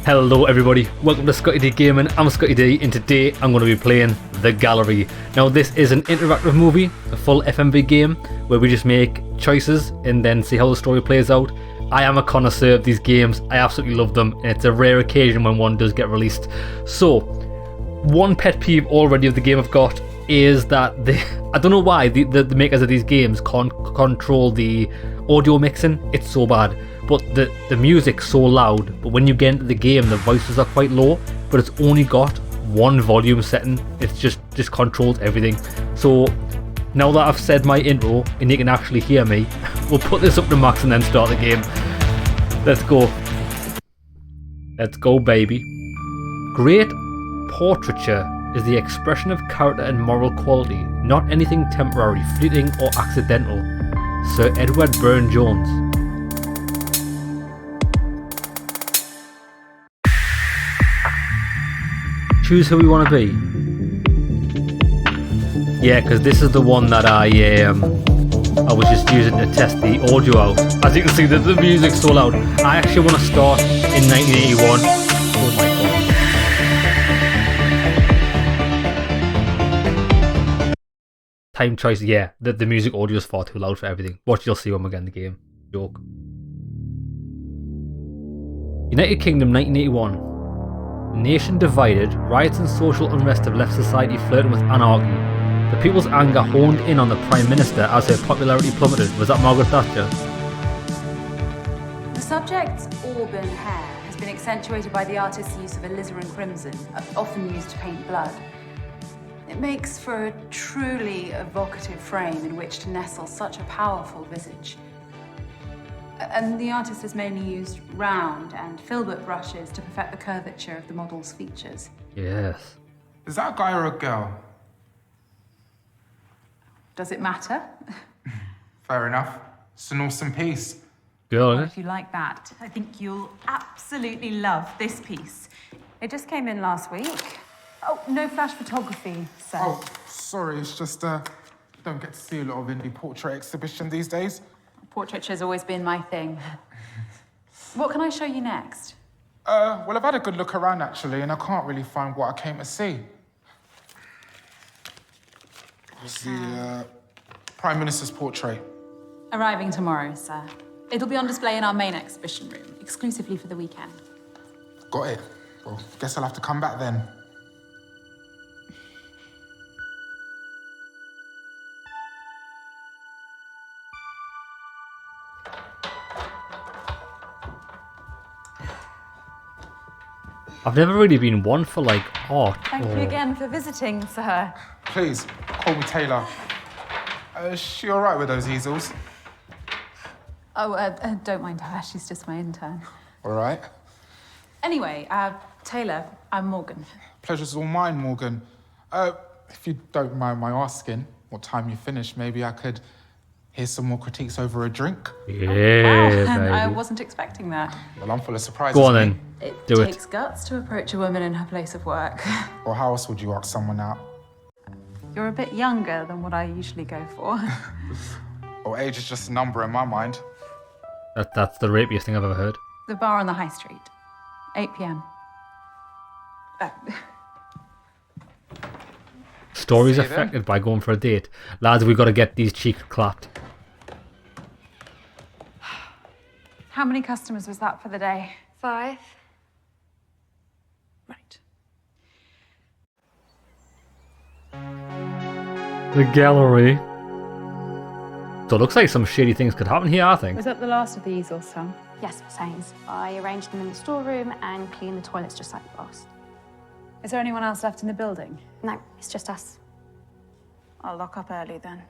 Hello everybody, welcome to ScottyDGaming. I'm Scotty D, and today I'm going to be playing The Gallery. Now this is an interactive movie, a full FMV game, where we just make choices and then see how the story plays out. I am a connoisseur of these games, I absolutely love them, and it's a rare occasion when one does get released. So, one pet peeve already of the game I've got is that I don't know why the makers of these games can't control the audio mixing. It's so bad. But the music's so loud, but when you get into the game the voices are quite low, but it's only got one volume setting. It's just controls everything. So now that I've said my intro and you can actually hear me, we'll put this up to max and then start the game. Let's go. Let's go, baby. Great portraiture is the expression of character and moral quality, not anything temporary, fleeting or accidental. Sir Edward Burne-Jones. Choose who we want to be. Yeah, because this is the one that I was just using to test the audio out. As you can see, the music's so loud. I actually want to start in 1981. Oh my god. Time choice, yeah. The music audio is far too loud for everything. Watch, you'll see when we get in the game. Joke. United Kingdom, 1981. Nation divided, riots and social unrest have left society flirting with anarchy. The people's anger honed in on the Prime Minister as her popularity plummeted. Was that Margaret Thatcher? The subject's auburn hair has been accentuated by the artist's use of alizarin crimson, often used to paint blood. It makes for a truly evocative frame in which to nestle such a powerful visage. And the artist has mainly used round and filbert brushes to perfect the curvature of the model's features. Yes. Is that a guy or a girl? Does it matter? Fair enough. It's an awesome piece. Girl, Well, if you like that, I think you'll absolutely love this piece. It just came in last week. Oh, no flash photography, sir. Oh, sorry, it's just, don't get to see a lot of indie portrait exhibition these days. Portraiture's always been my thing. What can I show you next? Well, I've had a good look around, actually, and I can't really find what I came to see. It's the, Prime Minister's portrait. Arriving tomorrow, sir. It'll be on display in our main exhibition room, exclusively for the weekend. Got it. Well, guess I'll have to come back then. I've never really been one for like art. Thank you again for visiting, sir. Please, call me Taylor. Is she all right with those easels? Oh, don't mind her. She's just my intern. All right. Anyway, Taylor, I'm Morgan. Pleasure's all mine, Morgan. If you don't mind my asking, what time you finish, maybe I could hear some more critiques over a drink. Yeah, Wow, baby. I wasn't expecting that. Well, I'm full of surprises. Go on then. It Do it. takes guts to approach a woman in her place of work. Or how else would you ask someone out? You're a bit younger than what I usually go for. Or age is just a number in my mind. That's the rapiest thing I've ever heard. The bar on the high street. 8 p.m. Stories See you then. affected by going for a date. Lads, we've got to get these cheeks clapped. How many customers was that for the day? 5. Right. The gallery. So it looks like some shady things could happen here, I think. Was that the last of the easels, Tom? Yes, Miss Haynes. I arranged them in the storeroom and cleaned the toilets just like you asked. Is there anyone else left in the building? No, it's just us. I'll lock up early then.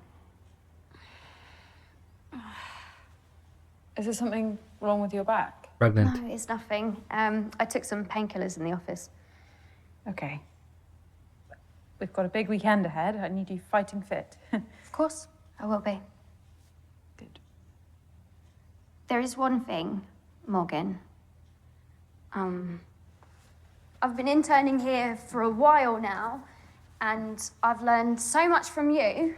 Is there something wrong with your back? Pregnant. No, it's nothing. I took some painkillers in the office. Okay. We've got a big weekend ahead. I need you fighting fit. Of course, I will be. Good. There is one thing, Morgan. I've been interning here for a while now, and I've learned so much from you.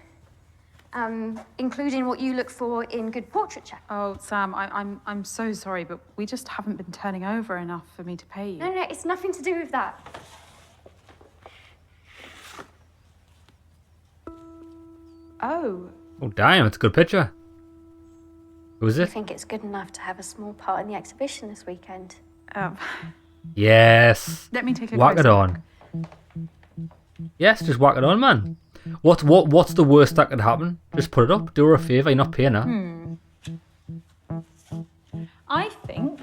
including what you look for in good portraiture. Oh, Sam, I'm so sorry, but we just haven't been turning over enough for me to pay you. No, it's nothing to do with that. Oh. Oh, damn, it's a good picture. Who is I it? think it's good enough to have a small part in the exhibition this weekend. Yes. Let me take a Whack it closer on. Yes, just whack it on, man. What's the worst that could happen? Just put it up. Do her a favour. You're not paying her. I think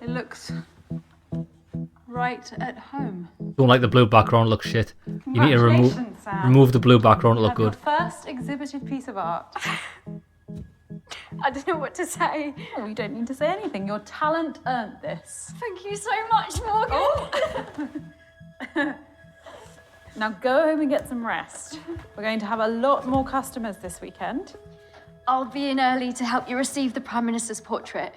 it looks right at home. Don't like the blue background. Looks shit. You need to Congratulations, Sam. remove the blue background to look Have your good. first exhibited piece of art. I don't know what to say. Oh, you don't need to say anything. Your talent earned this. Thank you so much, Morgan. Now go home and get some rest. We're going to have a lot more customers this weekend. I'll be in early to help you receive the Prime Minister's portrait.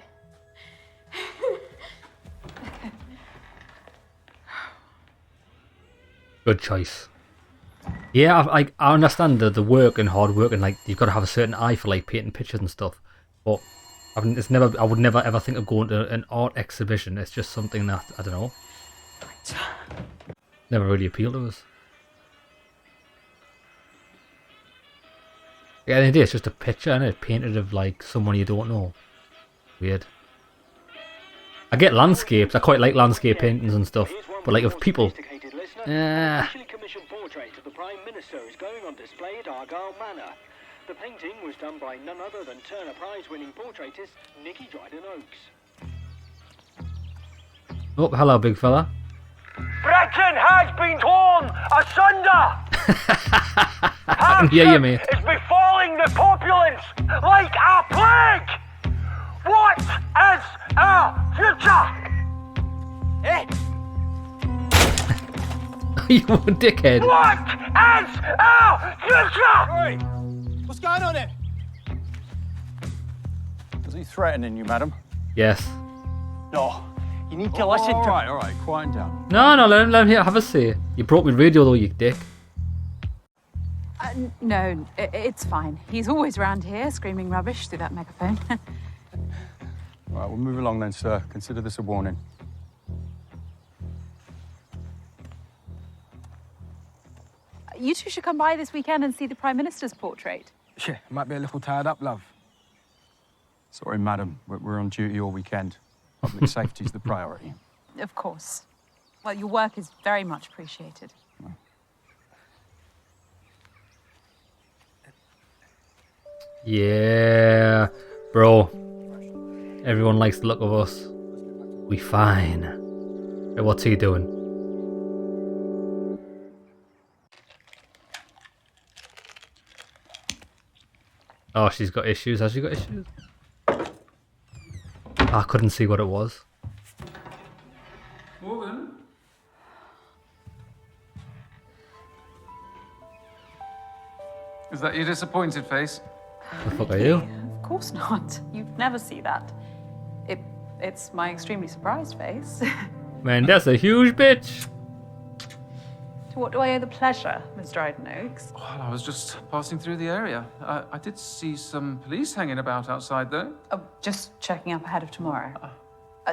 Good choice. Yeah, I understand the work and hard work and like you've got to have a certain eye for like painting pictures and stuff. But I would never ever think of going to an art exhibition. It's just something that I don't know. Never really appealed to us. Yeah, the idea it's just a picture and it's painted of like someone you don't know. Weird. I get landscapes. I quite like landscape paintings and stuff, but like of people. Officially commissioned portrait of the Prime Minister is going on display at Argyle Manor. The painting was done by none other than Turner Prize-winning portraitist Nicky Dryden-Oaks. Oh, hello, big fella. Britain has been torn asunder! I can hear you, mate. It's befalling the populace like a plague! What is our future? Eh? You dickhead. What is our future? Hey, what's going on here? Was he threatening you, madam? Yes. No, you need to listen to... All right, quiet down. No, let him have a say. You broke my radio though, you dick. No, it's fine. He's always round here screaming rubbish through that megaphone. All right, we'll move along then, sir. Consider this a warning. You two should come by this weekend and see the Prime Minister's portrait. Yeah, might be a little tired up, love. Sorry, madam, we're on duty all weekend. Public safety's the priority. Of course. Well, your work is very much appreciated. Yeah, bro. Everyone likes the look of us. We fine. Hey, what's he doing? Oh, she's got issues. Has she got issues? I couldn't see what it was. Morgan? Is that your disappointed face? The fuck are you? Of course not. You'd never see that. It's my extremely surprised face. Man, that's a huge bitch. To what do I owe the pleasure, Miss Dryden-Oaks? Well, I was just passing through the area. I did see some police hanging about outside, though. Oh, just checking up ahead of tomorrow.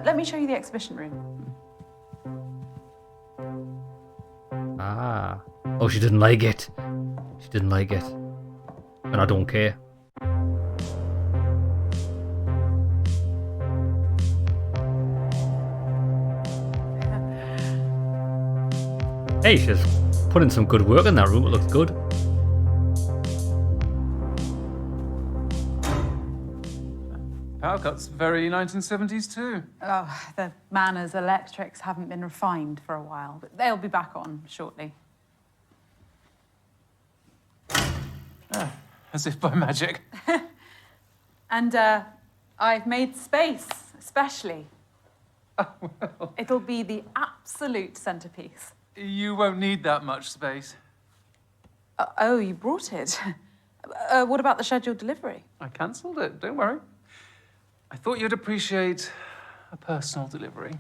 Let me show you the exhibition room. Ah. Oh, she didn't like it. She didn't like it. And I don't care. Hey, she's putting some good work in that room. It looks good. Power cuts, very 1970s too. Oh, the Manor's electrics haven't been refined for a while, but they'll be back on shortly. As if by magic. And I've made space, especially. Oh, well, It'll be the absolute centerpiece. you won't need that much space. Oh, you brought it. What about the scheduled delivery? I cancelled it, don't worry. I thought you'd appreciate a personal delivery.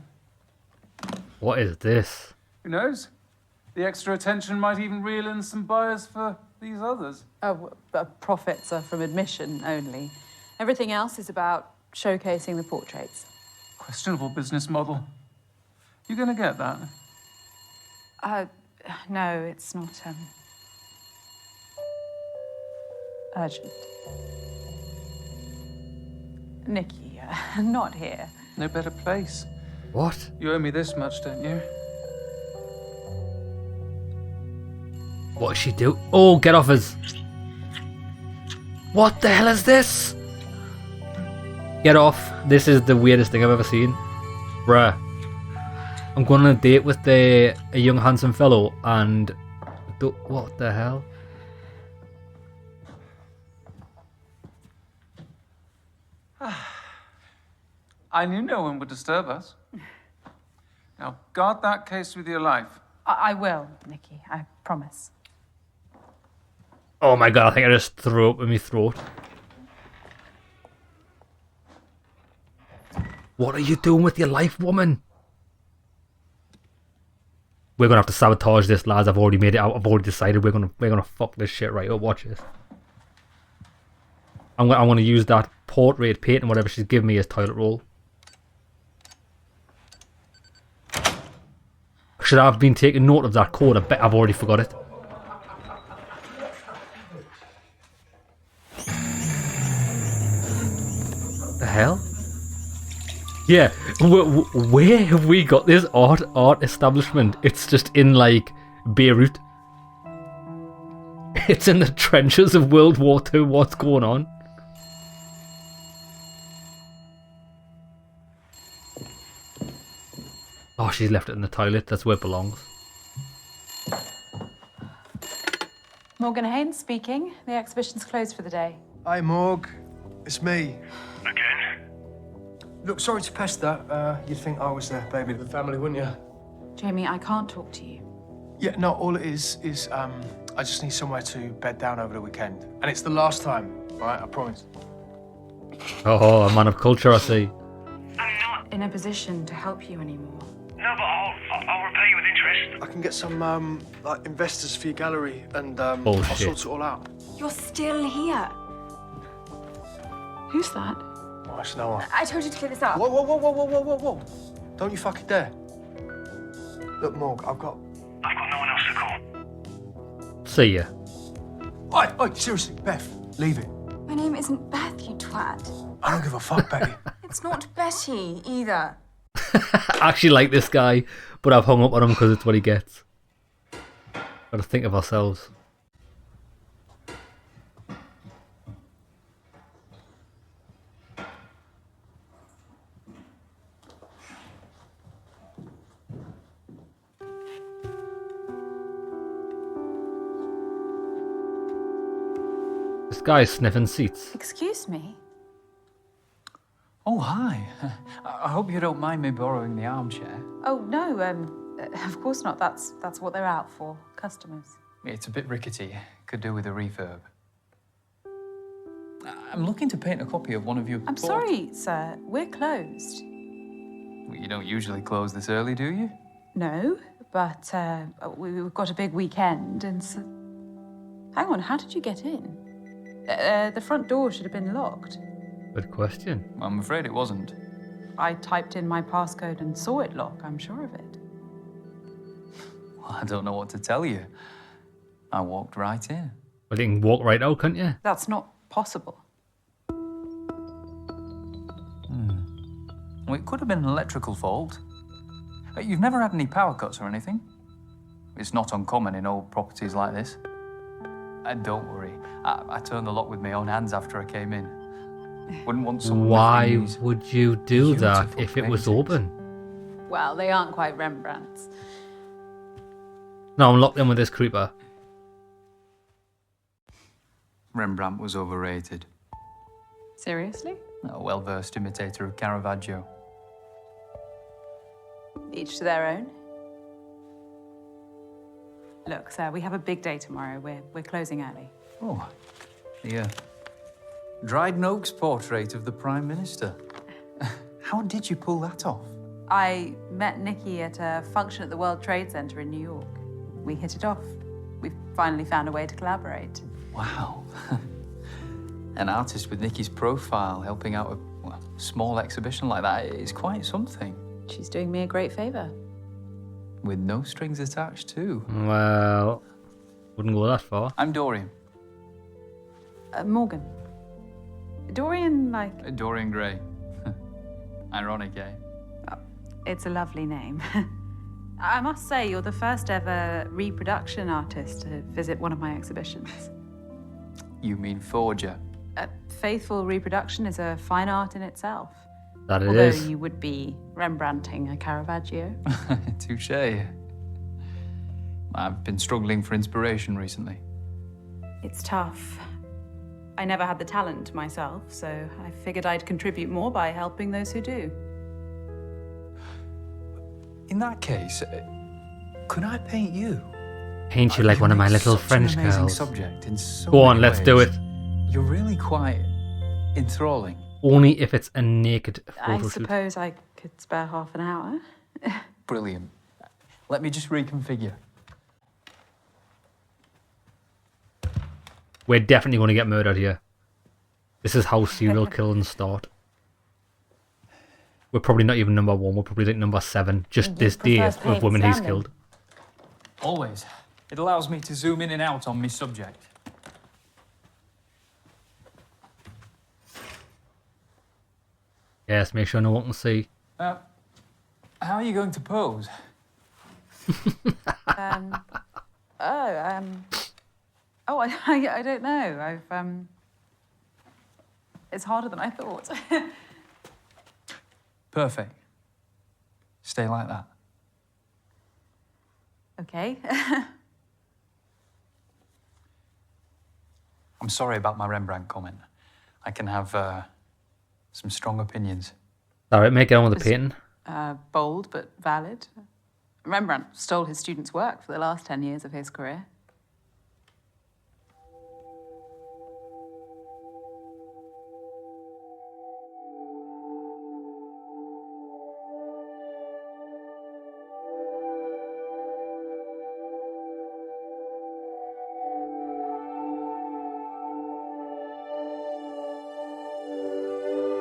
What is this? Who knows? The extra attention might even reel in some buyers for these others. Profits are from admission only. Everything else is about showcasing the portraits. Questionable business model. You gonna get that? No, it's not, urgent. Nikki, not here. No better place. What? You owe me this much, don't you? What does she do? Oh, get off us. What the hell is this? Get off. This is the weirdest thing I've ever seen. Bruh. I'm going on a date with a young handsome fellow and... What the hell? I knew no one would disturb us. Now, guard that case with your life. I will, Nikki, I promise. Oh my god, I think I just threw up in my throat. What are you doing with your life, woman? We're gonna have to sabotage this, lads. I've already made it out. I've already decided we're gonna fuck this shit right up. Watch this. I'm gonna use that portrait painting, whatever she's giving me, as toilet roll. Should I have been taking note of that code? I bet I've already forgot it. The hell? Yeah, where have we got this art establishment? It's just in, like, Beirut. It's in the trenches of World War II. What's going on? Oh, she's left it in the toilet. That's where it belongs. Morgan Haynes speaking. The exhibition's closed for the day. Hi, Morg. It's me. Again? Look, sorry to pester. You'd think I was the baby of the family, wouldn't you? Jamie, I can't talk to you. Yeah, no, all it is I just need somewhere to bed down over the weekend. And it's the last time, all right? I promise. Oh, a man of culture, I see. I'm not in a position to help you anymore. No, but I'll repay you with interest. I can get some, like, investors for your gallery, and I'll Bullshit. sort it all out. You're still here. Who's that? Oh, it's no one. I told you to clear this up. Whoa, whoa, whoa, whoa, whoa, whoa, whoa, whoa. Don't you fucking dare. Look, Morg, I've got no one else to call. See ya. Oi, seriously, Beth, leave it. My name isn't Beth, you twat. I don't give a fuck, Betty. It's not Betty, either. I actually like this guy, but I've hung up on him because it's what he gets. Gotta think of ourselves. This guy's sniffing seats. Excuse me? Oh, hi. I hope you don't mind me borrowing the armchair. Oh, no, of course not. That's what they're out for, customers. It's a bit rickety. Could do with a refurb. I'm looking to paint a copy of one of your... I'm sorry, sir. We're closed. Well, you don't usually close this early, do you? No, but we've got a big weekend, and so... Hang on, how did you get in? The front door should have been locked. Good question. I'm afraid it wasn't. I typed in my passcode and saw it lock, I'm sure of it. Well, I don't know what to tell you. I walked right in. Well, you can walk right out, can't you? That's not possible. Well, it could have been an electrical fault. You've never had any power cuts or anything? It's not uncommon in old properties like this. And don't worry, I turned the lock with my own hands after I came in. Wouldn't want someone... Why would you do that if it was open? Well, they aren't quite Rembrandts. No, I'm locked in with this creeper. Rembrandt was overrated. Seriously? A well-versed imitator of Caravaggio. Each to their own. Look, sir, we have a big day tomorrow. We're closing early. Oh, the Dryden Oak's portrait of the Prime Minister. How did you pull that off? I met Nikki at a function at the World Trade Center in New York. we hit it off. We've finally found a way to collaborate. Wow. An artist with Nikki's profile helping out a small exhibition like that is quite something. She's doing me a great favor. With no strings attached, too. Well, wouldn't go that far. I'm Dorian. Morgan. Dorian, like... Dorian Gray. Ironic, eh? It's a lovely name. I must say, you're the first ever reproduction artist to visit one of my exhibitions. You mean forger? Faithful reproduction is a fine art in itself. That it Although is. you would be Rembrandting a Caravaggio. Touché. I've been struggling for inspiration recently. It's tough. I never had the talent myself, so I figured I'd contribute more by helping those who do. In that case, could I paint you? Paint you like one of my little French an amazing girls. Subject in so Go on, many let's do ways. it. You're really quite enthralling. Only if it's a naked photo I shoot. suppose I could spare half an hour. Brilliant. Let me just reconfigure. We're definitely going to get murdered here. This is how serial killings start. We're probably not even number 1. We're probably like number 7. Just this day of women he's killed. Always. It allows me to zoom in and out on my subject. Yes, make sure no one can see. How are you going to pose? I don't know. It's harder than I thought. Perfect. Stay like that. Okay. I'm sorry about my Rembrandt comment. I can have some strong opinions. Alright, make it on with the painting. Bold, but valid. Rembrandt stole his students' work for the last 10 years of his career.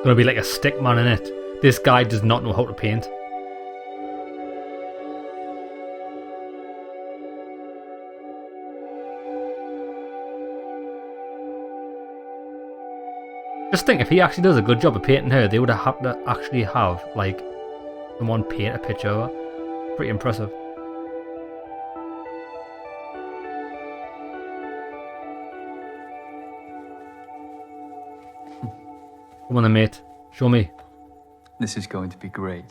Gonna be like a stick man in it. This guy does not know how to paint. Just think, if he actually does a good job of painting her, they would have to actually have, like, someone paint a picture of her. Pretty impressive. Come on then, mate. Show me. This is going to be great.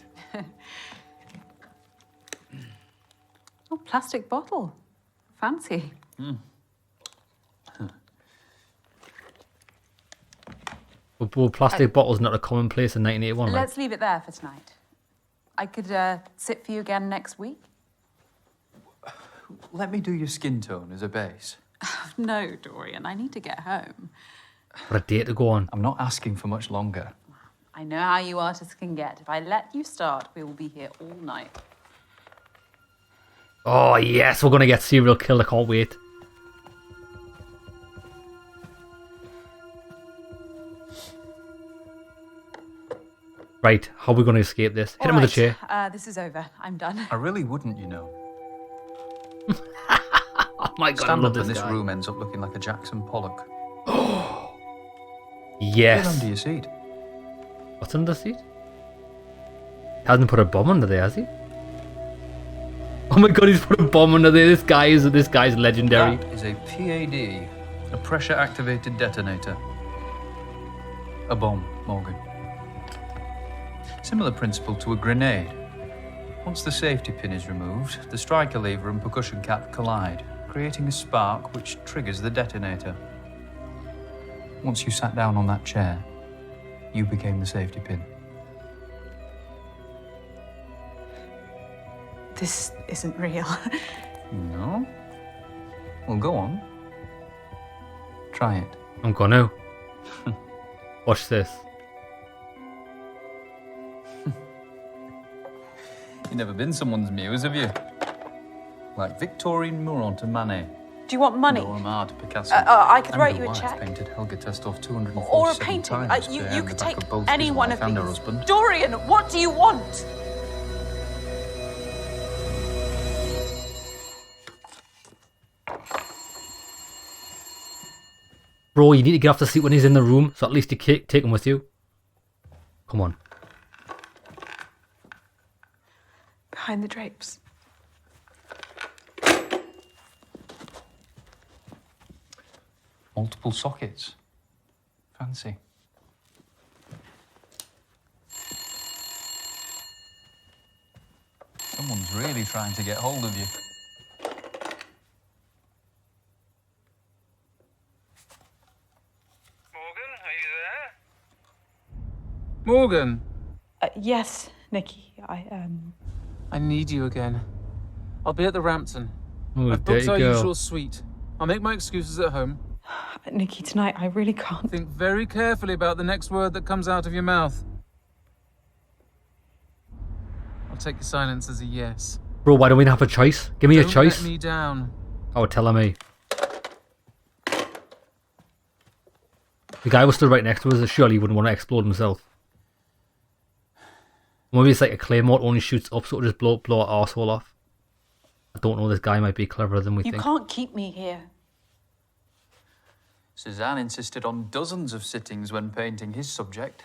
Oh, plastic bottle. Fancy. Well, plastic bottles not a commonplace in 1981, right? Let's leave it there for tonight. I could sit for you again next week. Let me do your skin tone as a base. No, Dorian, I need to get home. What a day to go on. I'm not asking for much longer. I know how you artists can get. If I let you start, we will be here all night. Oh, yes, we're going to get serial killed. I can't wait. Right, how are we going to escape this? Hit him with a chair. This is over. I'm done. I really wouldn't, you know. Oh my god, I Stand love up this and this guy. room ends up looking like a Jackson Pollock. Get Yes. under your seat. What's under the seat? He hasn't put a bomb under there, has he? Oh my god, he's put a bomb under there. This guy's legendary. That is a PAD, a pressure-activated detonator. A bomb, Morgan. Similar principle to a grenade. Once the safety pin is removed, the striker lever and percussion cap collide, creating a spark which triggers the detonator. Once you sat down on that chair, you became the safety pin. This isn't real. No? Well, go on. Try it. I'm gonna. Watch this. You've never been someone's muse, have you? Like Victorine Muron to Manet. Do you want money? Dormar to Picasso. I could Anne write de you a White check. painted Helga Testorf 247 Or a painting. times to You earn could the back take of both any his one wife of and her these. husband. Dorian, what do you want? Bro, you need to get off the seat when he's in the room, so at least you take him with you. Come on. Behind the drapes. Multiple sockets. Fancy. Someone's really trying to get hold of you. Morgan, are you there? Morgan, Yes, Nikki. I need you again. I'll be at the Rampton. Oh, I've booked our usual suite. I'll make my excuses at home. Nikki, tonight I really can't. Think very carefully about the next word that comes out of your mouth. I'll take your silence as a yes. Bro, why don't we have a choice? Give me a Don't choice. let me down. Oh, tell me. The guy was still right next to us, surely he wouldn't want to explode himself. Maybe it's like a claymore, only shoots up, so it'll just blow our arsehole off. I don't know, this guy might be cleverer than we You think. can't keep me here. Suzanne insisted on dozens of sittings when painting his subject.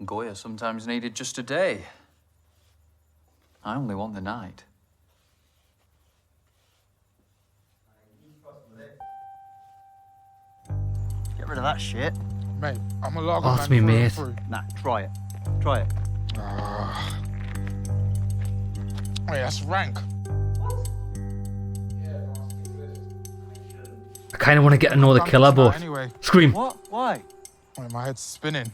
Goya sometimes needed just a day. I only want the night. Get rid of that shit. Mate, I'm a lager Ask man me, through and mate. through. Nah, try it. Try it. Wait, that's rank. I kind of want to get to know the Done killer, this now but... anyway. Scream! What? Why? Wait, my head's spinning.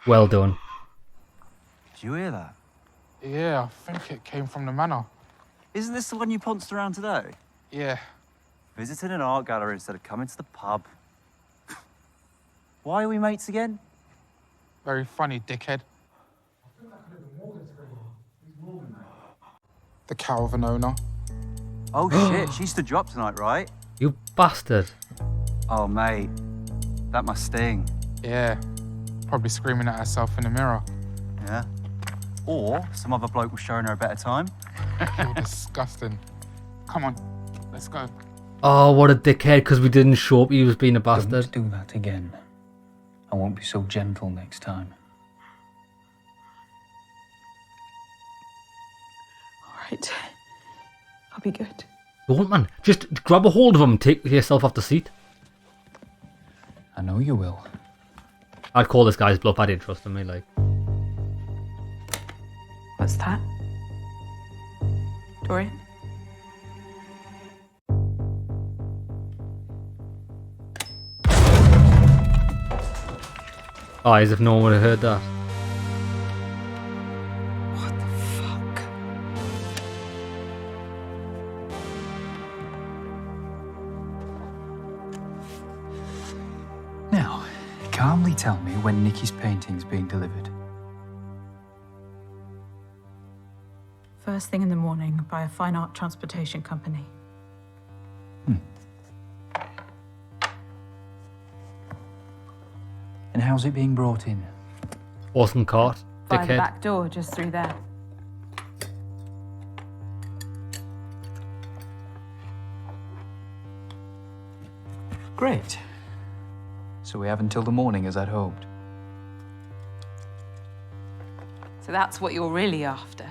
Well done. Did you hear that? Yeah, I think it came from the manor. Isn't this the one you pounced around today? Yeah. Visiting an art gallery instead of coming to the pub. Why are we mates again? Very funny, dickhead. The cow of an owner. Oh shit, she's to drop tonight, right? You bastard. Oh mate, that must sting. Yeah. Probably screaming at herself in the mirror. Yeah. Or some other bloke was showing her a better time. You're disgusting. Come on, let's go. Oh, what a dickhead, because we didn't show up, he was being a bastard. Don't do that again. I won't be so gentle next time. All right. I'll be good. Don't, man. Just grab a hold of him and take yourself off the seat. I know you will. I'd call this guy's bluff, I didn't trust him, like. What's that? Dorian? Oh, as if no one would have heard that. What the fuck? Now, calmly tell me when Nikki's painting's being delivered. First thing in the morning by a fine art transportation company. And how's it being brought in? Awesome cart, By the dickhead. back door, just through there. Great. So we have until the morning as I'd hoped. So that's what you're really after.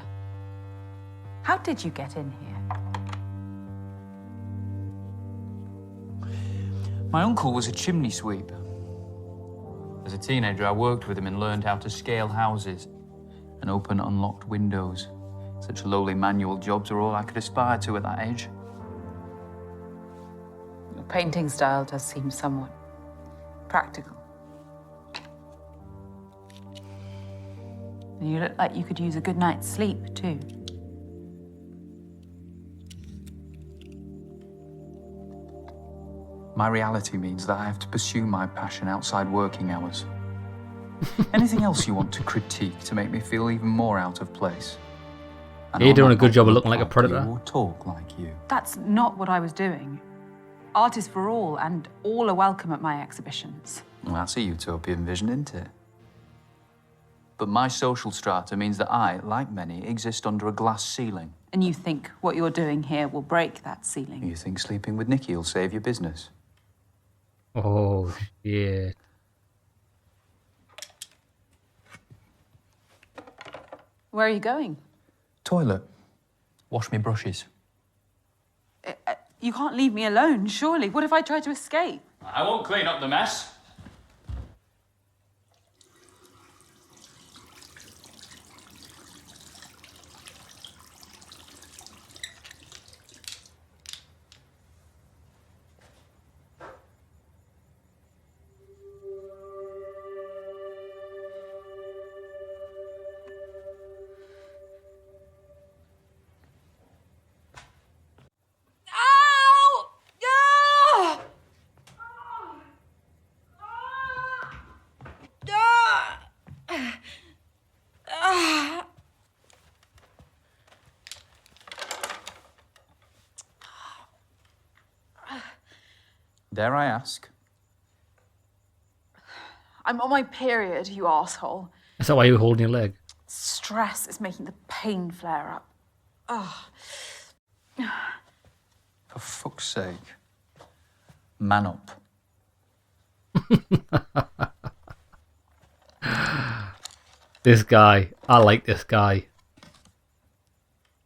How did you get in here? My uncle was a chimney sweep. As a teenager, I worked with him and learned how to scale houses and open unlocked windows. Such lowly manual jobs are all I could aspire to at that age. Your painting style does seem somewhat practical. And you look like you could use a good night's sleep, too. My reality means that I have to pursue my passion outside working hours. Anything else you want to critique to make me feel even more out of place? You're doing a good job of looking like a predator. Or talk like you. That's not what I was doing. Art is for all, and all are welcome at my exhibitions. Well, that's a utopian vision, isn't it? But my social strata means that I, like many, exist under a glass ceiling. And you think what you're doing here will break that ceiling? You think sleeping with Nikki will save your business? Oh, yeah. Where are you going? Toilet. Wash me brushes. You can't leave me alone, surely. What if I try to escape? I won't clean up the mess. Dare I ask? I'm on my period, you asshole. Is that why you're holding your leg? Stress is making the pain flare up. Ugh. For fuck's sake. Man up. This guy. I like this guy.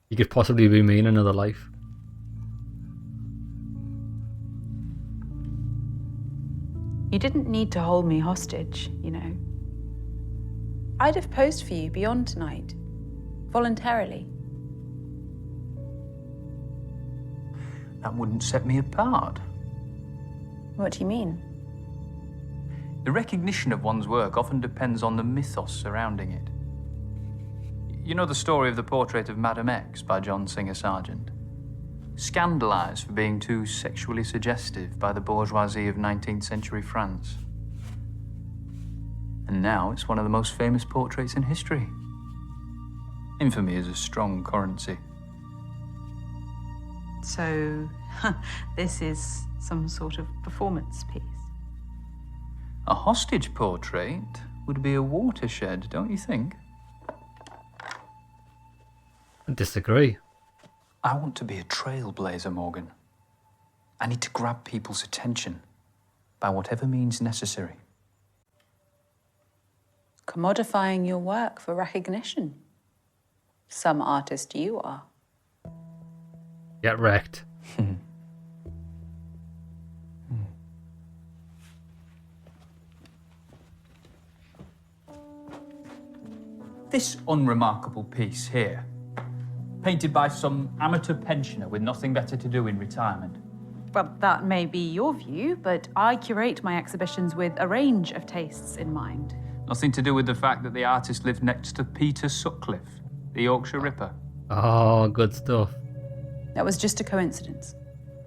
He could possibly be me in another life. You didn't need to hold me hostage, you know. I'd have posed for you beyond tonight, voluntarily. That wouldn't set me apart. What do you mean? The recognition of one's work often depends on the mythos surrounding it. You know the story of the portrait of Madame X by John Singer Sargent? Scandalised for being too sexually suggestive by the bourgeoisie of 19th century France. And now it's one of the most famous portraits in history. Infamy is a strong currency. So, this is some sort of performance piece. A hostage portrait would be a watershed, don't you think? I disagree. I want to be a trailblazer, Morgan. I need to grab people's attention by whatever means necessary. Commodifying your work for recognition. Some artist you are. Get wrecked. This unremarkable piece here, painted by some amateur pensioner with nothing better to do in retirement. Well, that may be your view, but I curate my exhibitions with a range of tastes in mind. Nothing to do with the fact that the artist lived next to Peter Sutcliffe, the Yorkshire Ripper. Oh, good stuff. That was just a coincidence.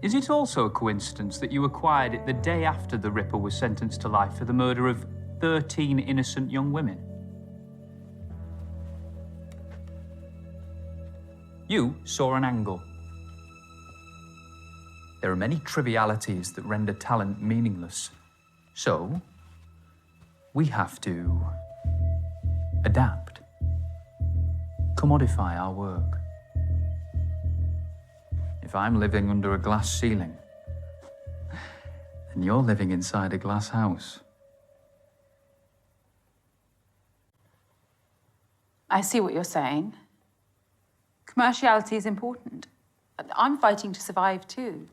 Is it also a coincidence that you acquired it the day after the Ripper was sentenced to life for the murder of 13 innocent young women? You saw an angle. There are many trivialities that render talent meaningless. So, we have to adapt, commodify our work. If I'm living under a glass ceiling, then you're living inside a glass house. I see what you're saying. Commerciality is important. I'm fighting to survive too.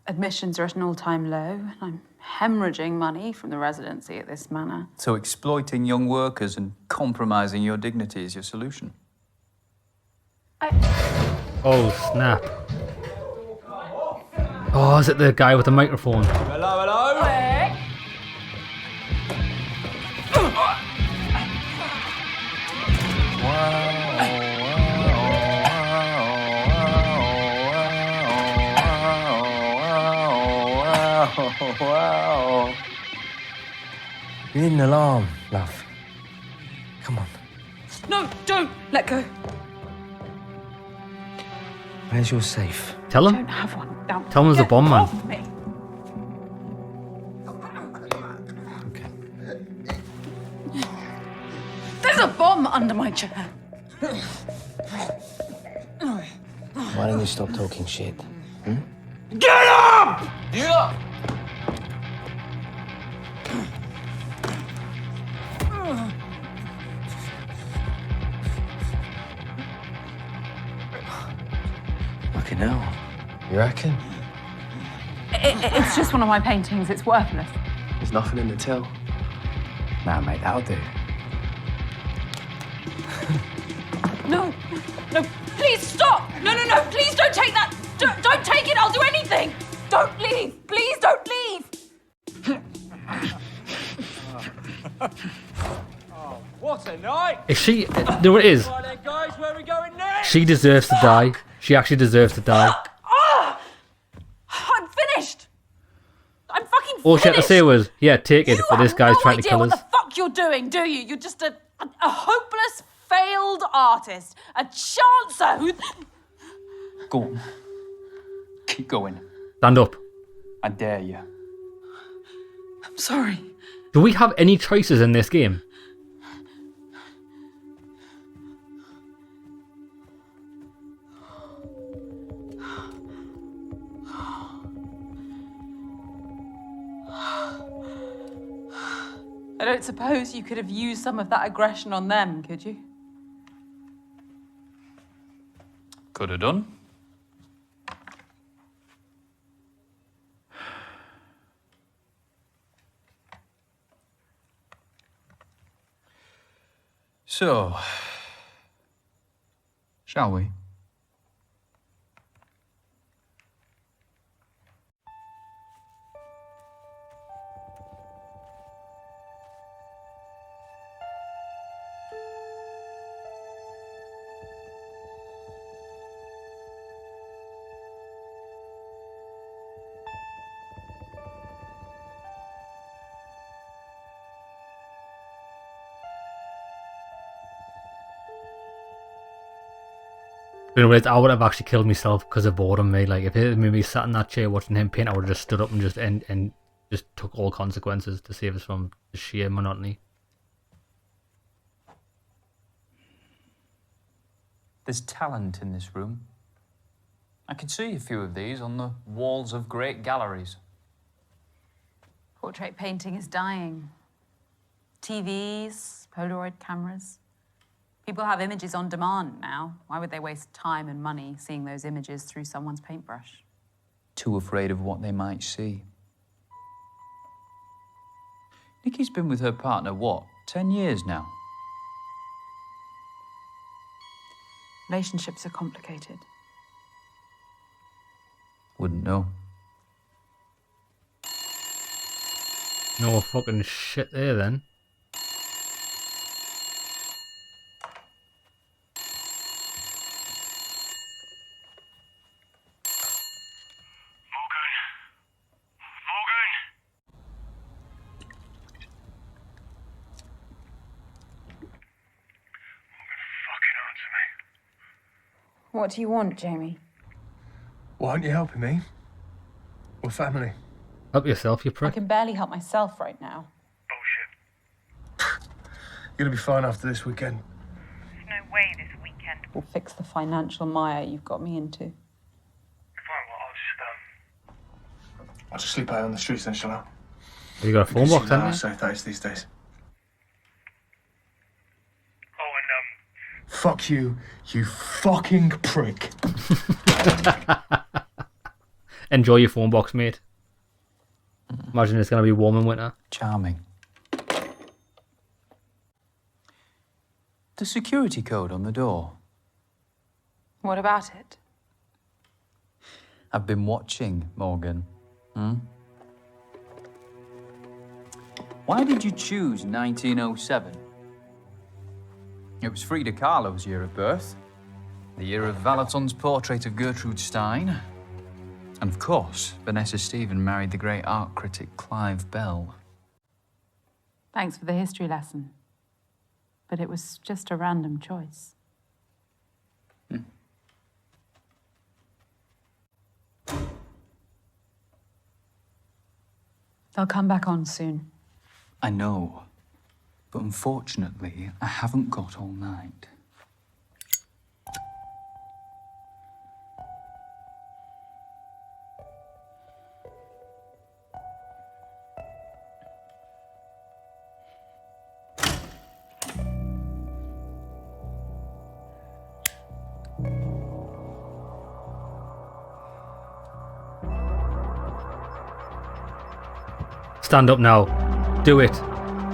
Admissions are at an all-time low, and I'm hemorrhaging money from the residency at this manor. So exploiting young workers and compromising your dignity is your solution? Oh, snap. Oh, is it the guy with the microphone? Hello, hello? Wow. You need an alarm, love. Come on. No, don't! Let go. Where's your safe? Tell I him. don't have one. Now, Tell him there's a get bomb, man. off me. Okay. There's a bomb under my chair. Why don't you stop talking shit? Hmm? Get up! Yeah. Fucking hell. You reckon? It's just one of my paintings. It's worthless. There's nothing in the till. Nah, mate, that'll do. No, no, please stop! No, no, no, please don't take that! Don't take it, I'll do anything! Don't leave! Please don't leave! Oh, what a night! Is she? You know what it is? Right then, guys, where are we going next? She deserves to die. She actually deserves to die. Ah! I'm finished! I'm fucking finished! All she had to say was, "Yeah, take it," but this guy's no trying to idea kill what us. the fuck you're doing, do you? You're just a hopeless, failed artist. A chancer who... Go on. Keep going. Stand up. I dare you. I'm sorry. Do we have any choices in this game? I don't suppose you could have used some of that aggression on them, could you? Could have done. So, shall we? Anyways, I would have actually killed myself because of boredom. Me, like if it had made me sat in that chair watching him paint, I would have just stood up and just took all consequences to save us from the sheer monotony. There's talent in this room. I can see a few of these on the walls of great galleries. Portrait painting is dying. TVs, Polaroid cameras. People have images on demand now. Why would they waste time and money seeing those images through someone's paintbrush? Too afraid of what they might see. Nikki's been with her partner, what, 10 years now? Relationships are complicated. Wouldn't know. No fucking shit there then. What do you want, Jamie? Why aren't you helping me? We're family. Help yourself, you I prick. can barely help myself right now. You're gonna be fine after this weekend. There's no way this weekend. We'll fix the financial mire you've got me into. Fine, well, I'll just sleep out on the streets then, shall I? You got a phone box, haven't you? So that is these days. Oh, and Fuck you, you fucking prick. Enjoy your phone box, mate. Imagine it's gonna be warm in winter. Charming. The security code on the door. What about it? I've been watching, Morgan. Why did you choose 1907? It was Frida Kahlo's year of birth, the year of Valaton's portrait of Gertrude Stein, and of course, Vanessa Stephen married the great art critic Clive Bell. Thanks for the history lesson. but it was just a random choice. They'll come back on soon. I know, but unfortunately, I haven't got all night. Stand up now. Do it.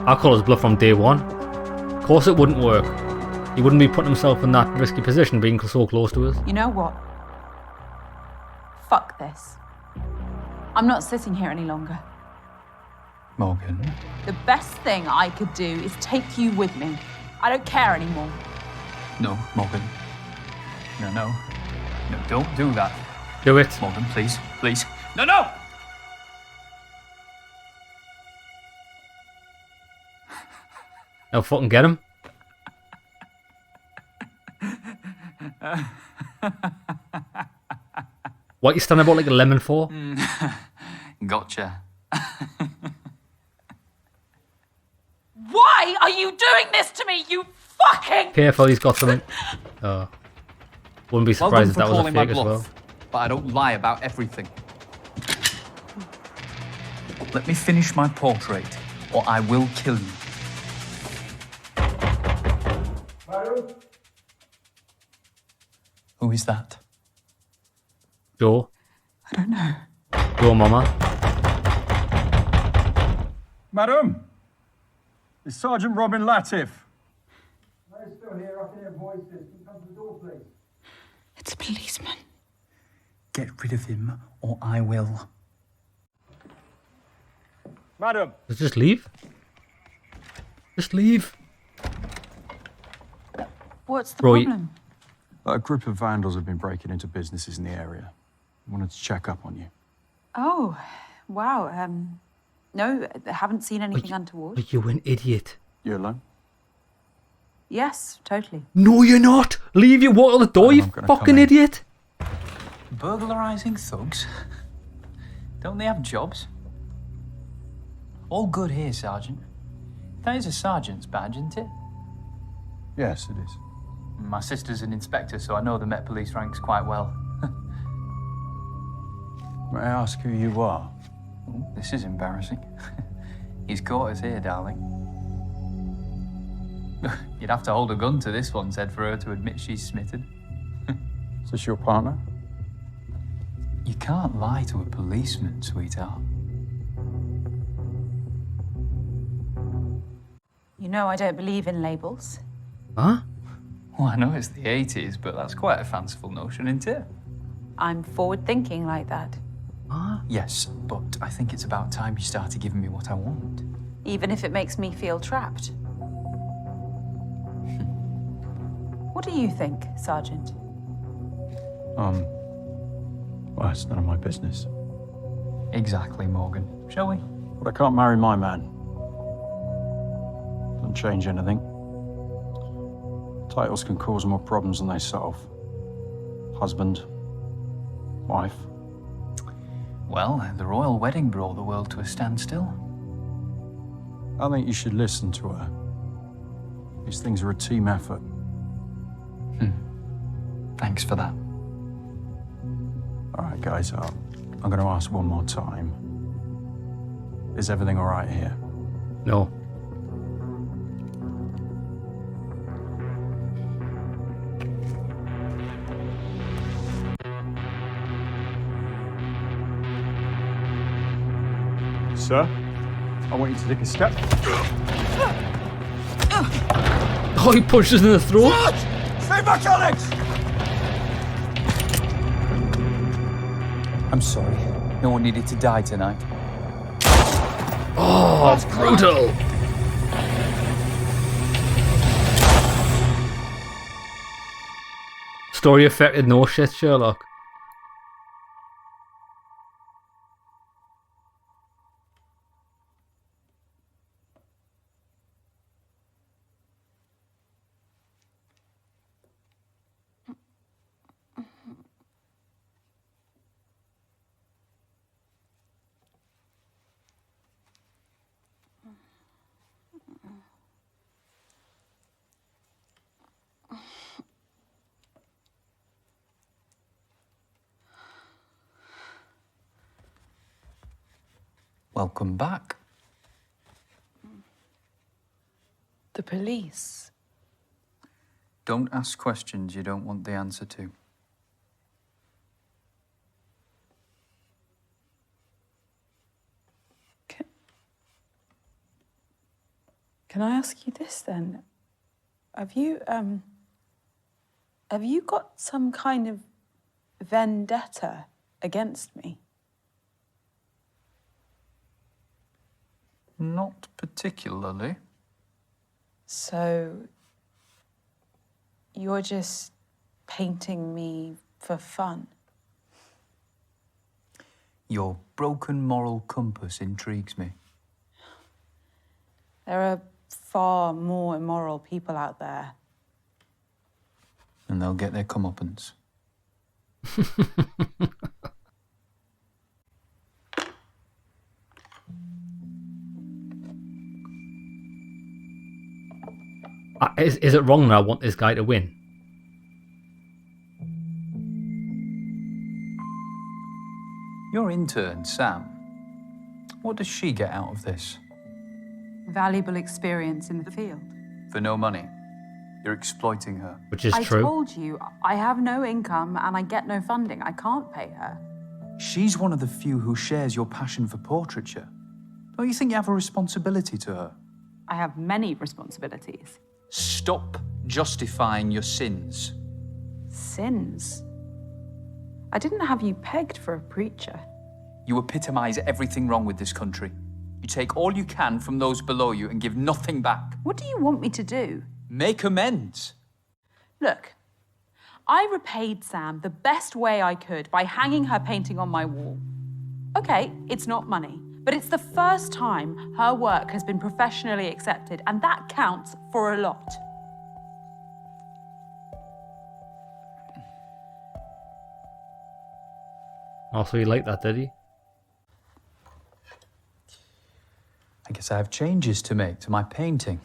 I'll call his bluff from day one. Of course it wouldn't work. He wouldn't be putting himself in that risky position being so close to us. You know what? Fuck this. I'm not sitting here any longer. Morgan. The best thing I could do is take you with me. I don't care anymore. No, Morgan. No, no. No, don't do that. Do it. Morgan, please. Please. No, no! Now fucking get him. What you standing about like a lemon for? Gotcha. Why are you doing this to me, you fucking... Careful, he's got something. Oh. Wouldn't be surprised if that was a fake as well. But I don't lie about everything. Let me finish my portrait, or I will kill you. Who is that? Joe. I don't know. Joe, Mama. Madam, it's Sergeant Robin Latif. I'm still here. I can hear voices. Can you come to the door, please? It's a policeman. Get rid of him, or I will. Madam. Just leave. Just leave. What's the Right. problem? A group of vandals have been breaking into businesses in the area. Wanted to check up on you. Oh, wow. No, I haven't seen anything Are untoward. you an idiot? You alone? Yes, totally. No, you're not. Leave your walk out the door, you fucking idiot. Burglarizing thugs? Don't they have jobs? All good here, Sergeant. That is a sergeant's badge, isn't it? Yes, it is. My sister's an inspector, so I know the Met Police ranks quite well. May I ask who you are? Ooh, this is embarrassing. He's caught us here, darling. You'd have to hold a gun to this one's head for her to admit she's smitten. Is this your partner? You can't lie to a policeman, sweetheart. You know I don't believe in labels. Huh? Well, I know it's the 80s, but that's quite a fanciful notion, isn't it? I'm forward-thinking like that. Huh? Yes, but I think it's about time you started giving me what I want. Even if it makes me feel trapped. What do you think, Sergeant? Well, it's none of my business. Exactly, Morgan. Shall we? But I can't marry my man. Doesn't change anything. Titles can cause more problems than they solve. Husband, wife. Well, the royal wedding brought the world to a standstill. I think you should listen to her. These things are a team effort. Thanks for that. All right, guys, I'm going to ask one more time. Is everything all right here? No. Sir, I want you to take a step. Oh, he pushes in the throat. Stay back, Alex! I'm sorry. No one needed to die tonight. Oh, brutal. Story affected no shit, Sherlock. Welcome back. The police. Don't ask questions you don't want the answer to. Can I ask you this then? Have you got some kind of vendetta against me? Not particularly. So you're just painting me for fun? Your broken moral compass intrigues me. There are far more immoral people out there. And they'll get their comeuppance. Is it wrong that I want this guy to win? Your intern, Sam, what does she get out of this? Valuable experience in the field. For no money. You're exploiting her. Which is I true. told you, I have no income and I get no funding. I can't pay her. She's one of the few who shares your passion for portraiture. Don't you think you have a responsibility to her? I have many responsibilities. Stop justifying your sins. Sins? I didn't have you pegged for a preacher. You epitomise everything wrong with this country. You take all you can from those below you and give nothing back. What do you want me to do? Make amends. Look, I repaid Sam the best way I could by hanging her painting on my wall. Okay, it's not money, but it's the first time her work has been professionally accepted, and that counts for a lot. Also, he liked that, did he? I guess I have changes to make to my painting.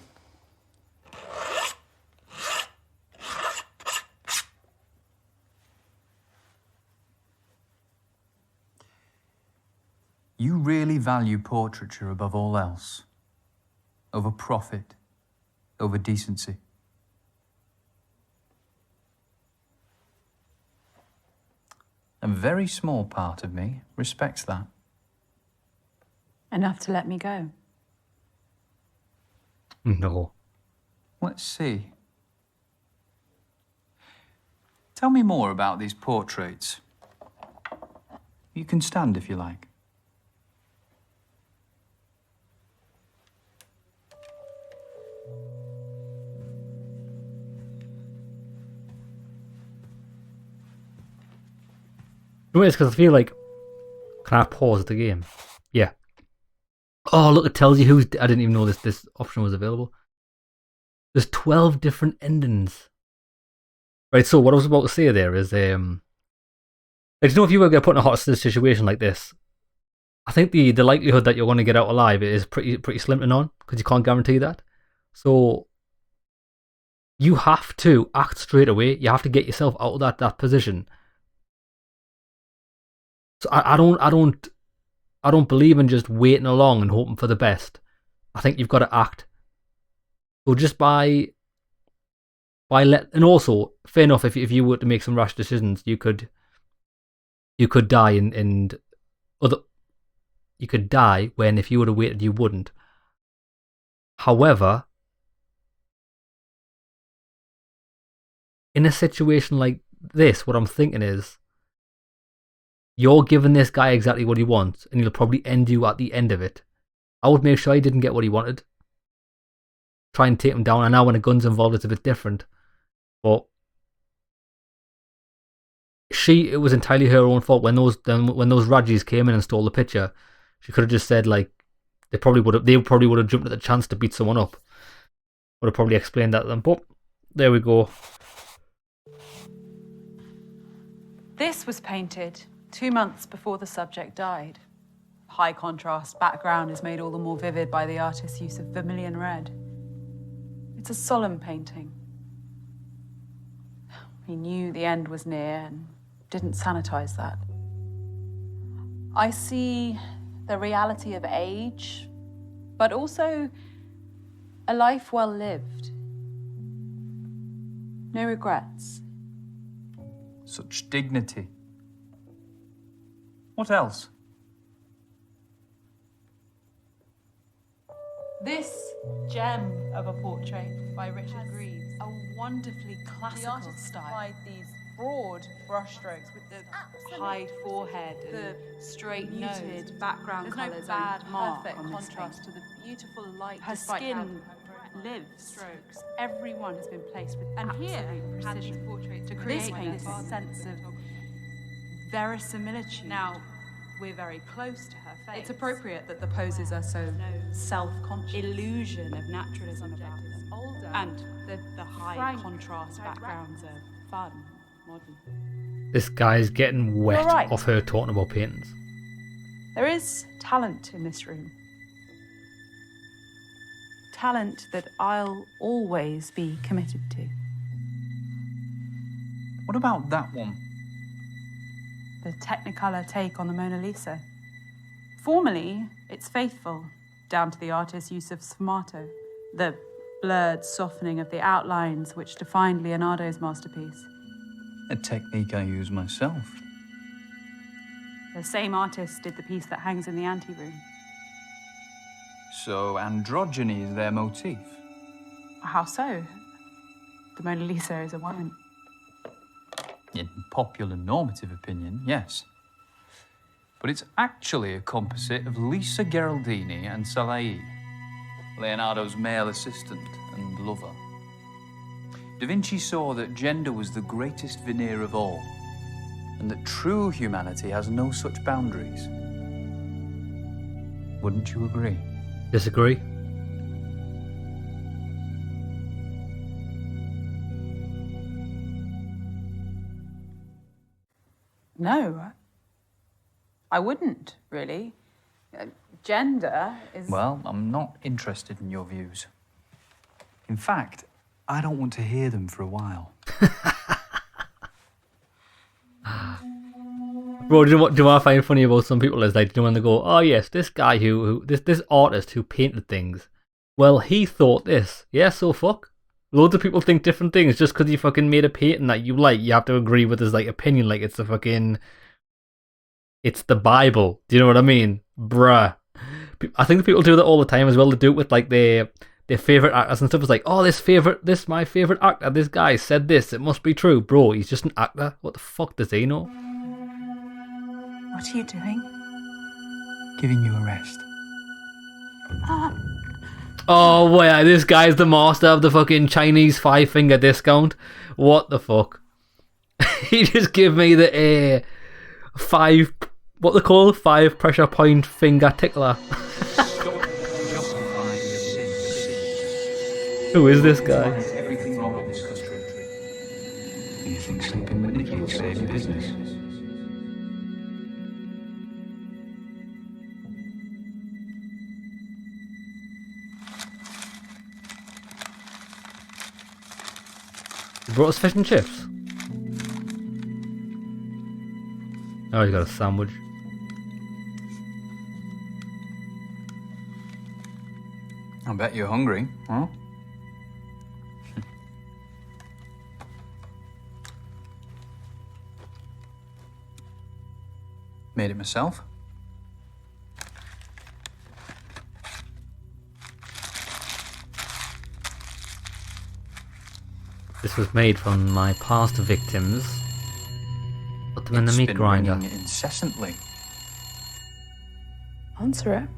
You really value portraiture above all else. Over profit, over decency. A very small part of me respects that. Enough to let me go. No. Let's see. Tell me more about these portraits. You can stand if you like. No, it's because I feel like... Can I pause the game? Yeah. Oh, look, it tells you who's... I didn't even know this option was available. There's 12 different endings. Right, so what I was about to say there is... Like, you know, if you were going to put in a hot situation like this, I think the likelihood that you're going to get out alive is pretty slim to none, because you can't guarantee that. So... You have to act straight away. You have to get yourself out of that position. So I don't believe in just waiting along and hoping for the best. I think you've got to act. So just by and also fair enough, if you were to make some rash decisions, you could die you could die when if you would have waited you wouldn't. However, in a situation like this, what I'm thinking is, you're giving this guy exactly what he wants, and he'll probably end you at the end of it. I would make sure he didn't get what he wanted. Try and take him down. I know when a gun's involved, it's a bit different. But it was entirely her own fault. When those Rajis came in and stole the picture, she could have just said, like, they probably would have jumped at the chance to beat someone up. Would have probably explained that to them. But there we go. This was painted 2 months before the subject died. High contrast background is made all the more vivid by the artist's use of vermilion red. It's a solemn painting. He knew the end was near and didn't sanitize that. I see the reality of age, but also a life well lived. No regrets. Such dignity. What else? This gem of a portrait by Richard Greaves, a wonderfully classical style. Applied these broad brushstrokes with the high forehead and the straight muted background colours. There's no bad perfect contrast to the beautiful light. Her skin lives. Strokes. Everyone has been placed with absolute precision to create this sense of verisimilitude. Now, we're very close to her face. It's appropriate that the poses are so self-conscious. Illusion of naturalism about them. Older. And the high contrast backgrounds are fun, modern. This guy's getting wet off her talking about paintings. There is talent in this room. Talent that I'll always be committed to. What about that one? The Technicolor take on the Mona Lisa. Formally, it's faithful, down to the artist's use of sfumato, the blurred softening of the outlines which defined Leonardo's masterpiece. A technique I use myself. The same artist did the piece that hangs in the anteroom. So androgyny is their motif? How so? The Mona Lisa is a woman. In popular normative opinion, yes. But it's actually a composite of Lisa Gherardini and Salai, Leonardo's male assistant and lover. Da Vinci saw that gender was the greatest veneer of all, and that true humanity has no such boundaries. Wouldn't you agree? Disagree. No, I wouldn't, really. Gender is... Well, I'm not interested in your views. In fact, I don't want to hear them for a while. Bro, do you know what I find funny about some people is like, you know, when they go, oh yes, this guy this artist who painted things, well, he thought this. Yeah, so fuck. Loads of people think different things. Just because you fucking made a painting that you like, you have to agree with his like opinion like it's the fucking... It's the Bible. Do you know what I mean? Bruh. I think people do that all the time as well. They do it with like their favourite actors and stuff. It's like, oh, this my favourite actor. This guy said this. It must be true. Bro, he's just an actor. What the fuck does he know? What are you doing? Giving you a rest. Oh, wait, this guy's the master of the fucking Chinese 5-finger discount. What the fuck? He just gave me the 5, what they call 5 pressure point finger tickler. Who is this guy? Everything wrong with this country. You think sleeping with Nicky will save your business? He brought us fish and chips. Oh, he got a sandwich. I bet you're hungry, huh? Made it myself. This was made from my past victims. Put them in the meat grinder. It's been ringing incessantly. Answer it.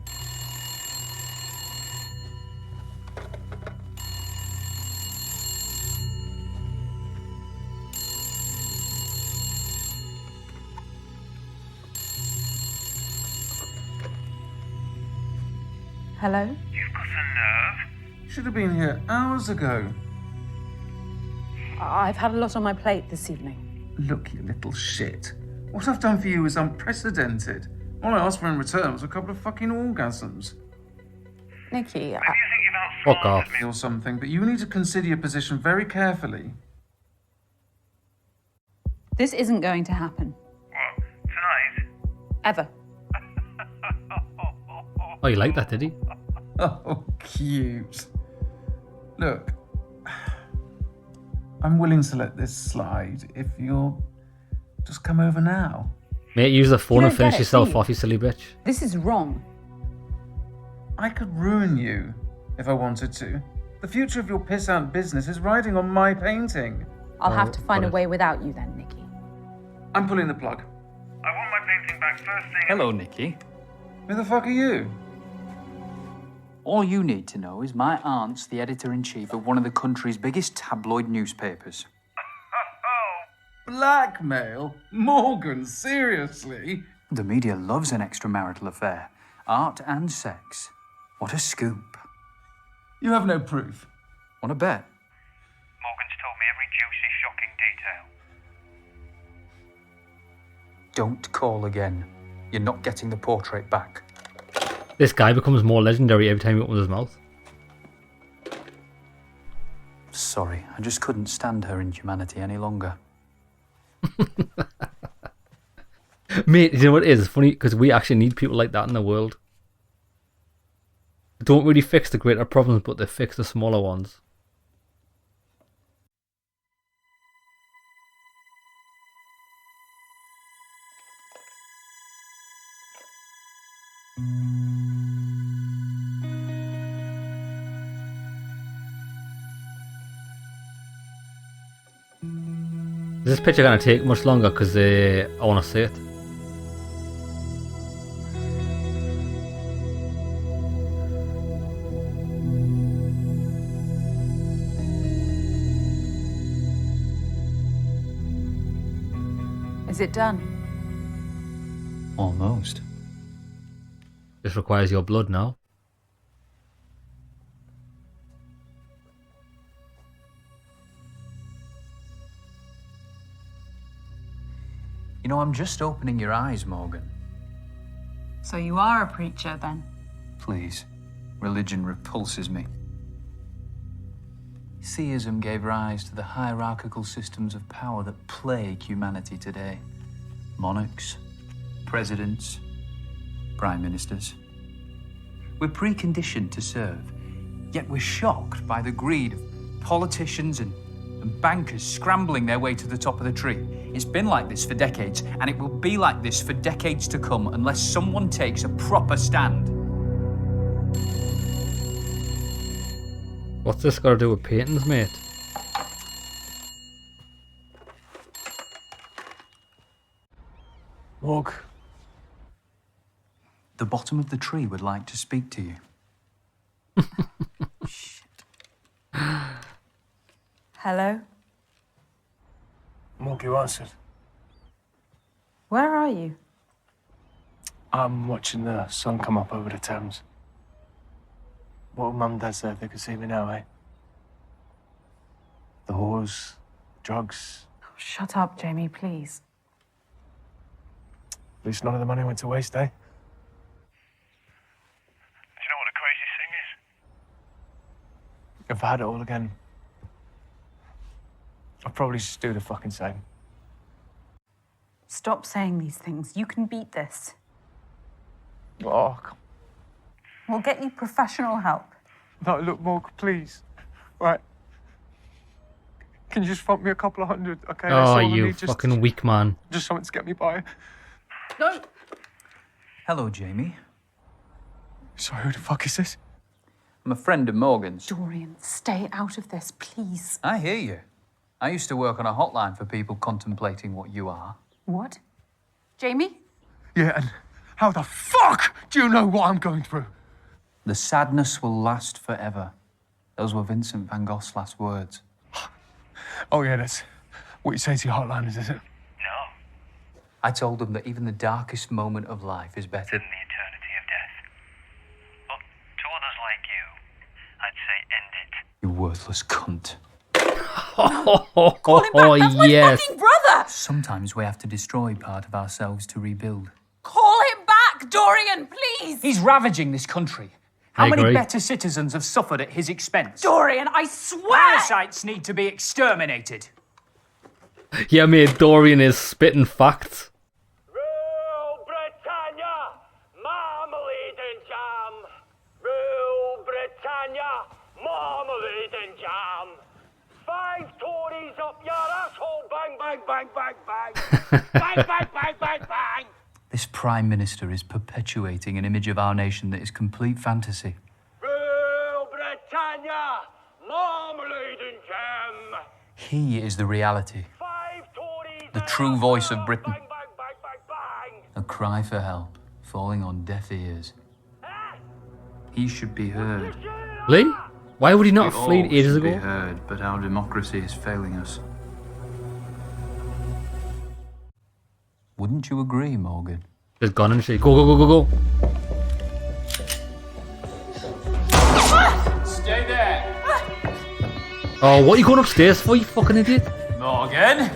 Hello? You've got a nerve. Should have been here hours ago. I've had a lot on my plate this evening. Look, you little shit. What I've done for you is unprecedented. All I asked for in return was a couple of fucking orgasms. Nikki, Maybe you think you've Fuck off. me or something, but you need to consider your position very carefully. This isn't going to happen. What? Tonight? Ever. Oh, you like that, did he? Oh, cute. Look, I'm willing to let this slide if you'll just come over now. Mate, use the phone You and don't get finish it, yourself do you? off, you silly bitch. This is wrong. I could ruin you if I wanted to. The future of your pissant business is riding on my painting. I'll have to find a way without you then, Nikki. I'm pulling the plug. I want my painting back first thing. Hello, Nikki. Who the fuck are you? All you need to know is my aunt's the editor-in-chief of one of the country's biggest tabloid newspapers. Blackmail? Morgan, seriously? The media loves an extramarital affair. Art and sex. What a scoop. You have no proof. Want to bet? Morgan's told me every juicy, shocking detail. Don't call again. You're not getting the portrait back. This guy becomes more legendary every time he opens his mouth. Sorry, I just couldn't stand her inhumanity any longer. Mate, you know what it is? It's funny because we actually need people like that in the world. They don't really fix the greater problems, but they fix the smaller ones. Is this picture going to take much longer because I want to see it? Is it done? Almost. This requires your blood now. You know, I'm just opening your eyes, Morgan. So you are a preacher then? Please. Religion repulses me. Theism gave rise to the hierarchical systems of power that plague humanity today. Monarchs, presidents, prime ministers. We're preconditioned to serve, yet we're shocked by the greed of politicians and bankers scrambling their way to the top of the tree. It's been like this for decades, and it will be like this for decades to come unless someone takes a proper stand. What's this got to do with paintings, mate? Morg. The bottom of the tree would like to speak to you. Hello? Morg, you answered. Where are you? I'm watching the sun come up over the Thames. What would Mum and Dad say if they could see me now, eh? The whores, drugs. Oh, shut up, Jamie, please. At least none of the money went to waste, eh? Do you know what the craziest thing is? If I had it all again, I'd probably just do the fucking same. Stop saying these things. You can beat this. Oh, We'll get you professional help. no, look, Morg, please. Right. Can you just front me a couple of hundred, okay? That's Oh, all I you need, fucking weak man. Just something to get me by. No! Hello, Jamie. Sorry, who the fuck is this? I'm a friend of Morgan's. Dorian, stay out of this, please. I hear you. I used to work on a hotline for people contemplating what you are. What? Jamie? Yeah, and how the fuck do you know what I'm going through? The sadness will last forever. Those were Vincent van Gogh's last words. Oh, yeah, that's what you say to your hotliners, is it? No. I told them that even the darkest moment of life is better Than the eternity of death. But to others like you, I'd say end it. You worthless cunt. Call him back. That's my yes. fucking brother! Sometimes we have to destroy part of ourselves to rebuild. Call him back, Dorian, please! He's ravaging this country. How I many agree. better citizens have suffered at his expense? Dorian, I swear! Parasites need to be exterminated. Yeah, mate, Dorian is spitting facts. Rule Britannia, marmalade and jam. Rule Britannia, marmalade and jam. 5 Tories up your asshole, bang, bang, bang, bang, bang. Bang, bang, bang, bang, bang. This Prime Minister is perpetuating an image of our nation that is complete fantasy. Rule Britannia, marmalade and jam. He is the reality, 5 Tories, the true voice of Britain. bang, bang, bang, bang, bang. A cry for help, falling on deaf ears. He should be heard. Lee? Why would he not We have fled all ages should be ago? heard, but our democracy is failing us. Wouldn't you agree, Morgan? There's gone and shit. Go, go, go, go, go. Stay there. Oh, what are you going upstairs for, you fucking idiot? Morgan.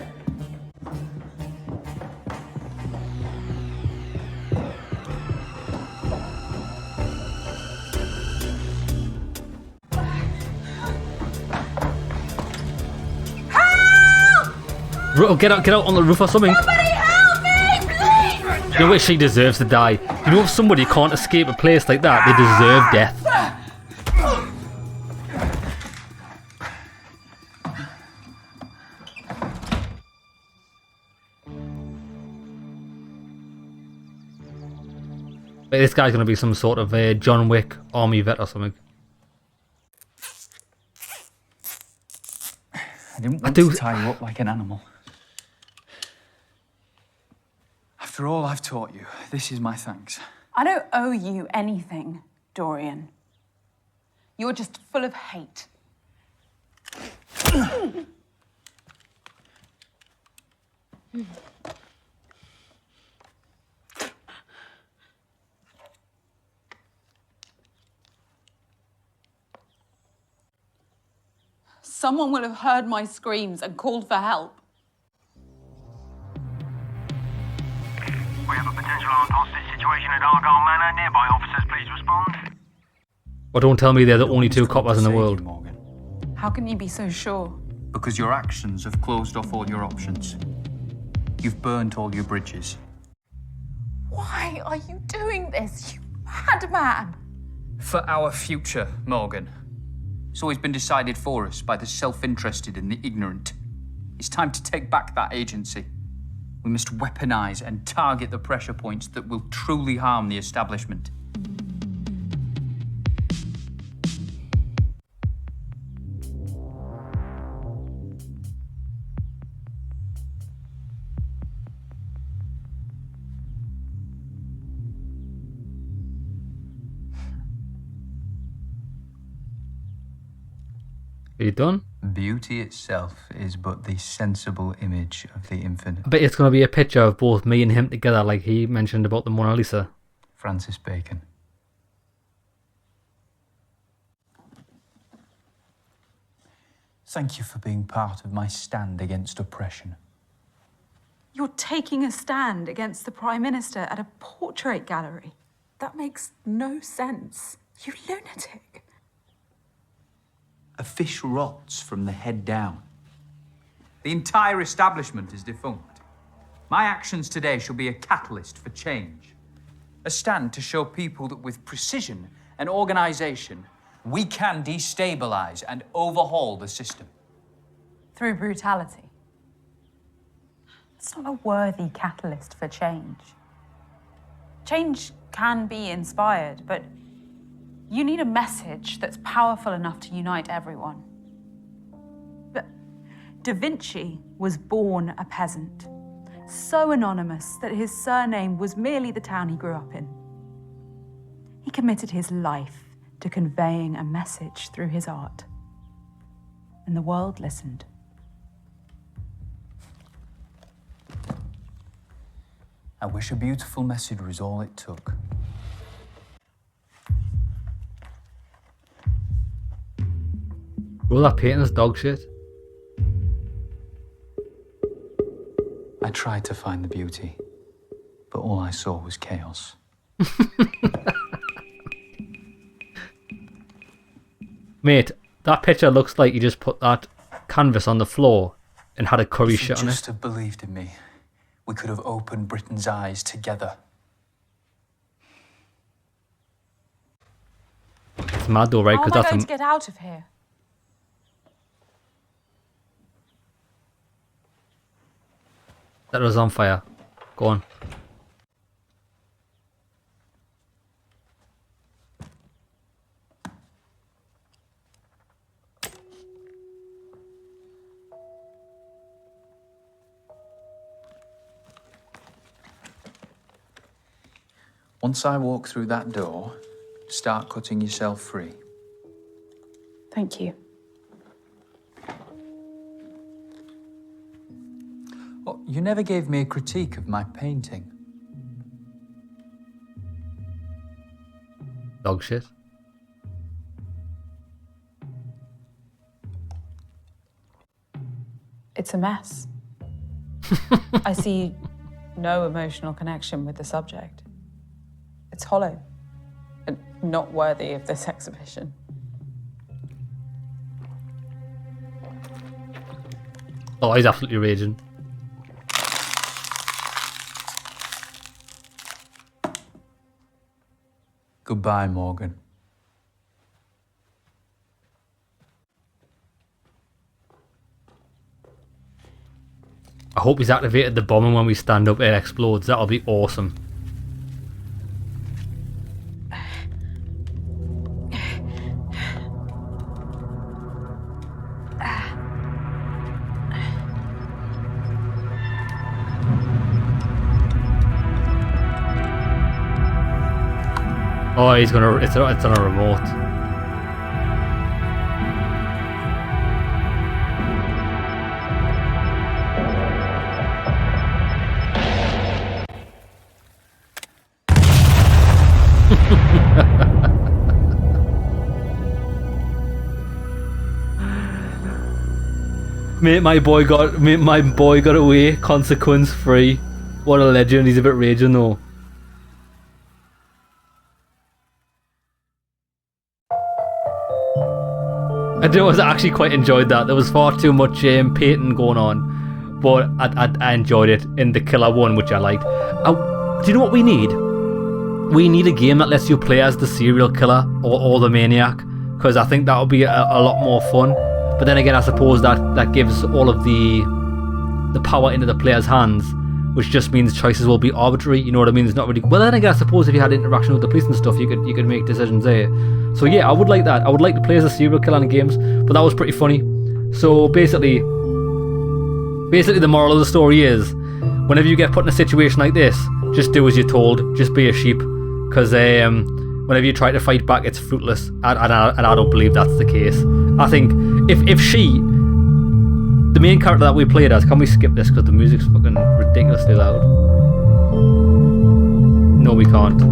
Get out on the roof or something. Somebody help me, please! You know what? She deserves to die. You know if somebody can't escape a place like that, they deserve death. But this guy's gonna be some sort of John Wick army vet or something. I didn't want to tie you up like an animal. After all I've taught you, this is my thanks. I don't owe you anything, Dorian. You're just full of hate. Someone will have heard my screams and called for help. We have a potential armed hostage situation at Argyle Manor. Nearby officers, please respond. Well, don't tell me they're the only 2 coppers in the world. How can you be so sure? Because your actions have closed off all your options. You've burnt all your bridges. Why are you doing this, you madman? For our future, Morgan. It's always been decided for us by the self-interested and the ignorant. It's time to take back that agency. We must weaponize and target the pressure points that will truly harm the establishment. Are you done? Beauty itself is but the sensible image of the infinite. I bet it's going to be a picture of both me and him together, like he mentioned about the Mona Lisa. Francis Bacon. Thank you for being part of my stand against oppression. You're taking a stand against the Prime Minister at a portrait gallery. That makes no sense. You lunatic. A fish rots from the head down. The entire establishment is defunct. My actions today shall be a catalyst for change. A stand to show people that with precision and organisation, we can destabilise and overhaul the system. Through brutality. It's not a worthy catalyst for change. Change can be inspired, but you need a message that's powerful enough to unite everyone. But Da Vinci was born a peasant, so anonymous that his surname was merely the town he grew up in. He committed his life to conveying a message through his art, and the world listened. I wish a beautiful message was all it took. All that painting's dog shit. I tried to find the beauty, but all I saw was chaos. Mate, that picture looks like you just put that canvas on the floor and had a curry If you shit on it. just have believed in me, we could have opened Britain's eyes together. It's mad though, right? How am Because I that's going to get out of here? that was on fire. Go on. Once I walk through that door, start cutting yourself free. Thank you. Oh, you never gave me a critique of my painting. Dog shit. It's a mess. I see no emotional connection with the subject. It's hollow and not worthy of this exhibition. Oh, he's absolutely raging. Goodbye, Morgan. I hope he's activated the bomb and when we stand up it explodes. That'll be awesome. Oh, he's gonna. It's on a remote. Mate, my boy got away, consequence free. What a legend. He's a bit raging though. I actually quite enjoyed that. There was far too much painting going on, but I enjoyed it in the killer one, which I liked. Do you know what we need? We need a game that lets you play as the serial killer or the maniac, because I think that would be a lot more fun. But then again, I suppose that gives all of the power into the player's hands, which just means choices will be arbitrary. You know what I mean? It's not really. Well, then again, I suppose if you had interaction with the police and stuff, you could make decisions there. So yeah, I would like that. I would like to play as a serial killer in games, but that was pretty funny. So basically, the moral of the story is, whenever you get put in a situation like this, just do as you're told. Just be a sheep, because whenever you try to fight back, it's fruitless. And I don't believe that's the case. I think if she, the main character that we played as, can we skip this because the music's fucking ridiculously loud? No, we can't.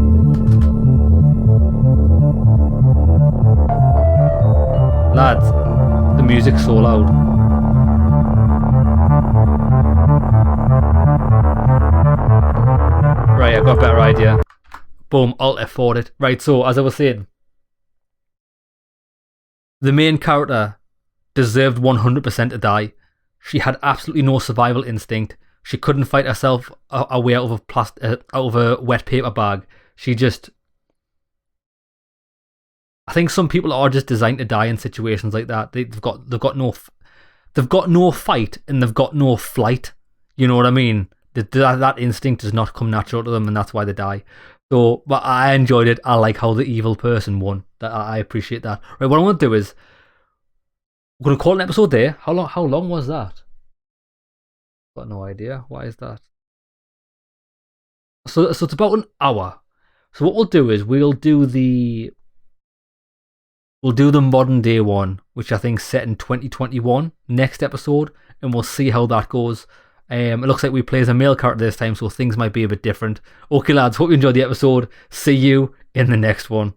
Lads, the music's so loud. Right, I've got a better idea. Boom, Alt F4 it. Right, so as I was saying, the main character deserved 100% to die. She had absolutely no survival instinct. She couldn't fight herself away out of a wet paper bag. She just... I think some people are just designed to die in situations like that. They've got no fight and they've got no flight. You know what I mean? That instinct does not come natural to them, and that's why they die. So, but I enjoyed it. I like how the evil person won. I appreciate that. Right, what I want to do is, we're going to call an episode there. How long was that? Got no idea. What is that? So it's about an hour. So what we'll do is we'll do the modern day one, which I think set in 2021 next episode, and we'll see how that goes. It looks like we play as a male character this time, so things might be a bit different. Okay lads, hope you enjoyed the episode. See you in the next one.